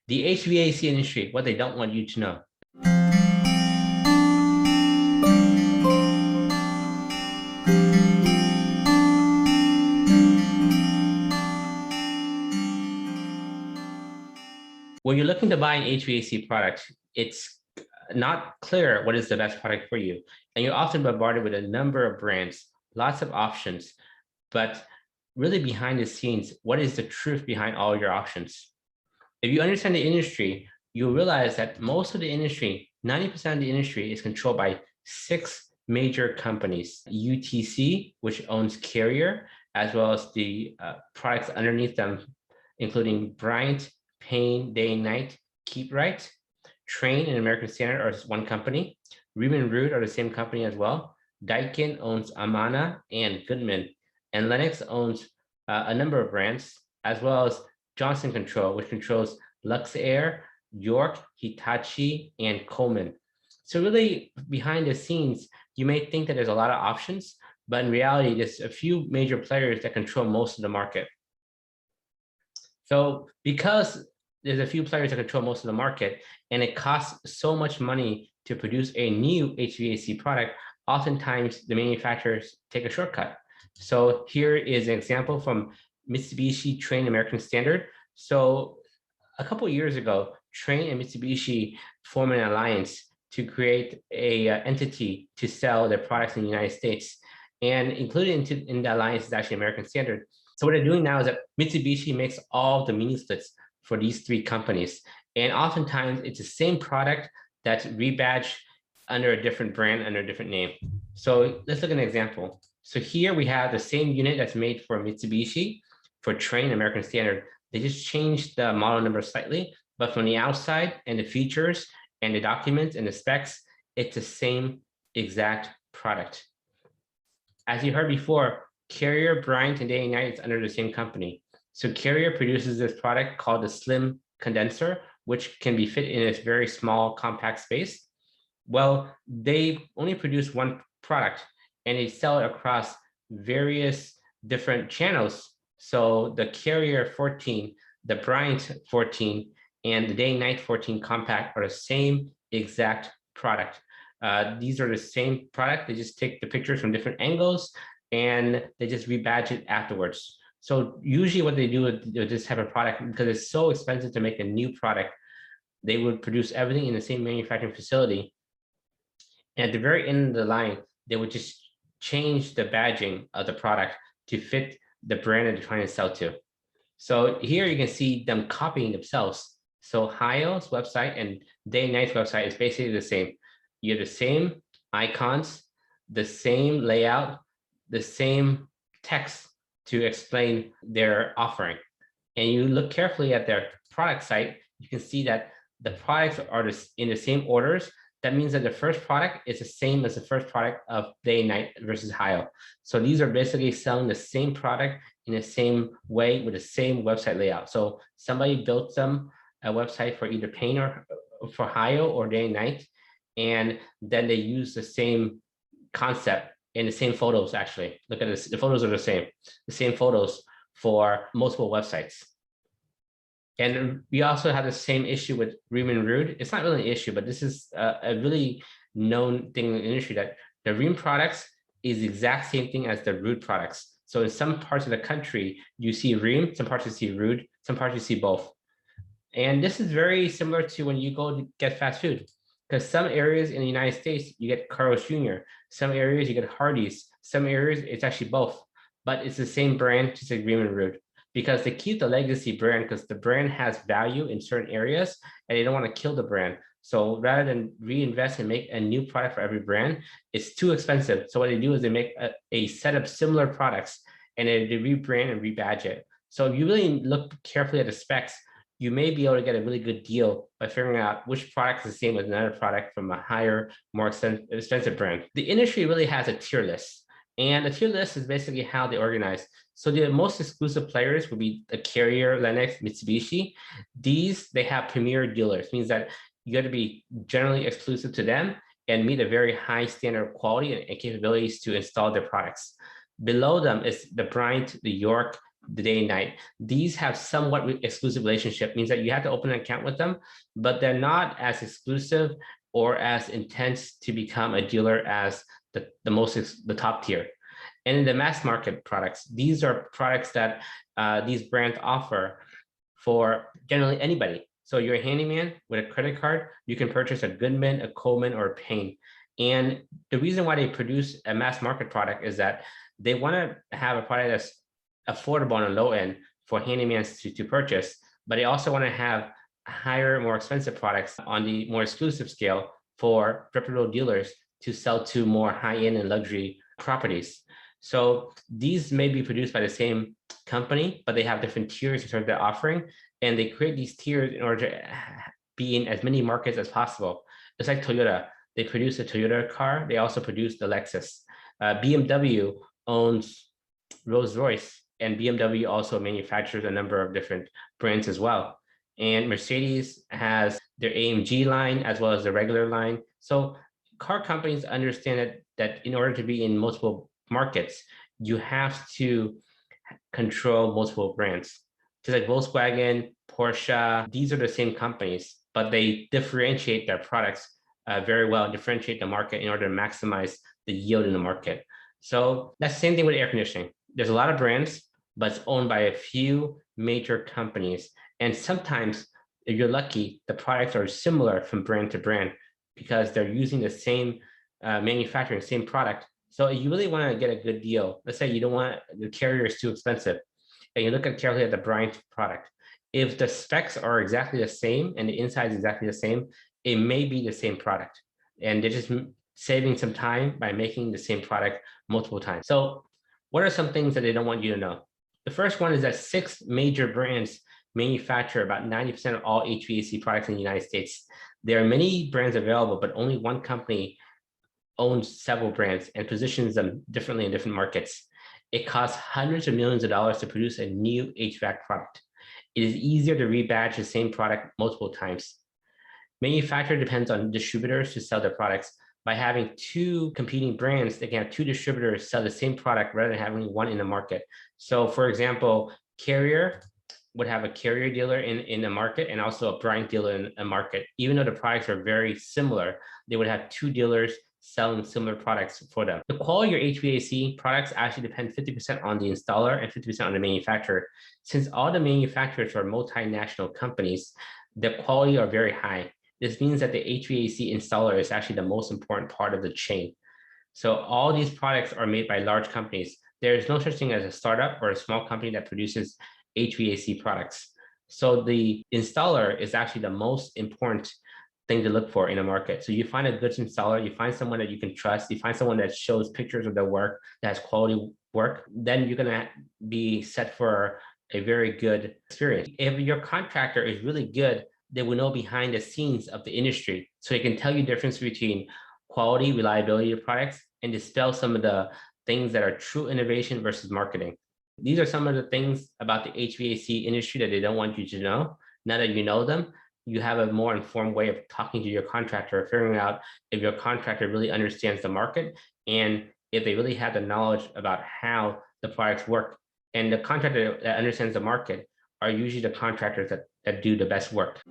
The HVAC industry, what they don't want you to know. When you're looking to buy an HVAC product, it's not clear what is the best product for you. And you're often bombarded with a number of brands, lots of options, but really behind the scenes, what is the truth behind all your options? If you understand the industry, you'll realize that most of the industry, 90% of the industry is controlled by 6 major companies. UTC, which owns Carrier, as well as the products underneath them, including Bryant, Payne, Day and Night, Keep Right, Trane and American Standard are one company. Riemann Root are the same company as well. Daikin owns Amana and Goodman. And Lennox owns a number of brands, as well as Johnson Control, which controls Luxair, York, Hitachi, and Coleman. So really behind the scenes, you may think that there's a lot of options, but in reality, there's a few major players that control most of the market. So because there's a few players that control most of the market, and it costs so much money to produce a new HVAC product, oftentimes the manufacturers take a shortcut. So here is an example from Mitsubishi, Trane, American Standard. So a couple of years ago, Trane and Mitsubishi formed an alliance to create a entity to sell their products in the United States. And included in the alliance is actually American Standard. So what they're doing now is that Mitsubishi makes all the Minisplits for these 3 companies. And oftentimes it's the same product that's rebadged under a different brand, under a different name. So let's look at an example. So here we have the same unit that's made for Mitsubishi, for Trane, American Standard. They just changed the model number slightly, but from the outside and the features and the documents and the specs, it's the same exact product. As you heard before, Carrier, Bryant, and Day and Night is under the same company. So Carrier produces this product called the Slim Condenser, which can be fit in this very small, compact space. Well, they only produce one product, and they sell it across various different channels. So the Carrier 14, the Bryant 14, and the Day and Night 14 compact are the same exact product. These are the same product. They just take the pictures from different angles and they just rebadge it afterwards. So usually what they do with this type of product, because it's so expensive to make a new product, they would produce everything in the same manufacturing facility. And at the very end of the line, they would just change the badging of the product to fit the brand that they're trying to sell to. So here you can see them copying themselves. So Hyo's website and Day and Night's website is basically the same. You have the same icons, the same layout, the same text to explain their offering. And you look carefully at their product site, you can see that the products are in the same orders. That means that the first product is the same as the first product of Day and Night versus Hyo. So these are basically selling the same product in the same way with the same website layout. So somebody built them a website for either Payne or for Hyo or Day and Night, and then they use the same concept in the same photos. Actually, look at this, the photos are the same photos for multiple websites. And we also have the same issue with Riemann Root. It's not really an issue, but this is a really known thing in the industry, that the Riemann products is the exact same thing as the Root products. So in some parts of the country, you see Riemann, some parts you see Root, some parts you see both. And this is very similar to when you go to get fast food, because some areas in the United States, you get Carl's Jr. Some areas you get Hardee's. Some areas it's actually both, but it's the same brand, just like Riemann Root, because they keep the legacy brand because the brand has value in certain areas and they don't want to kill the brand. So rather than reinvest and make a new product for every brand, it's too expensive. So what they do is they make a set of similar products and they rebrand and rebadge it. So if you really look carefully at the specs, you may be able to get a really good deal by figuring out which product is the same as another product from a higher, more expensive brand. The industry really has a tier list, and a tier list is basically how they organize. So the most exclusive players would be the Carrier, Lennox, Mitsubishi. These, they have premier dealers, means that you got to be generally exclusive to them and meet a very high standard of quality and capabilities to install their products. Below them is the Bryant, the York, the day and night. These have somewhat exclusive relationship, means that you have to open an account with them, but they're not as exclusive or as intense to become a dealer as the top tier. And in the mass market products, these are products that these brands offer for generally anybody. So you're a handyman with a credit card, you can purchase a Goodman, a Coleman, or a Payne. And the reason why they produce a mass market product is that they want to have a product that's affordable on the low end for handymans to purchase, but they also want to have higher, more expensive products on the more exclusive scale for reputable dealers to sell to more high-end and luxury properties. So these may be produced by the same company, but they have different tiers in terms of their offering, and they create these tiers in order to be in as many markets as possible. It's like Toyota. They produce a Toyota car. They also produce the Lexus. BMW owns Rolls-Royce, and BMW also manufactures a number of different brands as well. And Mercedes has their AMG line as well as the regular line. So car companies understand that in order to be in multiple markets, you have to control multiple brands. Just like Volkswagen, Porsche, these are the same companies, but they differentiate their products very well, differentiate the market in order to maximize the yield in the market. So that's the same thing with air conditioning. There's a lot of brands, but it's owned by a few major companies. And sometimes, if you're lucky, the products are similar from brand to brand because they're using the same manufacturing, same product. So you really want to get a good deal. Let's say you don't want, the Carrier is too expensive, and you look at carefully at the Bryant product. If the specs are exactly the same and the inside is exactly the same, it may be the same product. And they're just saving some time by making the same product multiple times. So what are some things that they don't want you to know? The first one is that 6 major brands manufacture about 90% of all HVAC products in the United States. There are many brands available, but only one company owns several brands and positions them differently in different markets. It costs hundreds of millions of dollars to produce a new HVAC product. It is easier to rebadge the same product multiple times. Manufacturer depends on distributors to sell their products. By having 2 competing brands, they can have 2 distributors sell the same product rather than having one in the market. So for example, Carrier would have a Carrier dealer in the market and also a Bryant dealer in a market. Even though the products are very similar, they would have 2 dealers selling similar products for them. The quality of your HVAC products actually depend 50% on the installer and 50% on the manufacturer. Since all the manufacturers are multinational companies, the quality are very high. This means that the HVAC installer is actually the most important part of the chain. So all these products are made by large companies. There is no such thing as a startup or a small company that produces HVAC products. So the installer is actually the most important thing to look for in a market. So you find a good installer, you find someone that you can trust, you find someone that shows pictures of their work, that has quality work, then you're gonna be set for a very good experience. If your contractor is really good, they will know behind the scenes of the industry. So they can tell you the difference between quality, reliability of products, and dispel some of the things that are true innovation versus marketing. These are some of the things about the HVAC industry that they don't want you to know. Now that you know them, you have a more informed way of talking to your contractor, figuring out if your contractor really understands the market and if they really have the knowledge about how the products work. And the contractor that understands the market are usually the contractors that do the best work.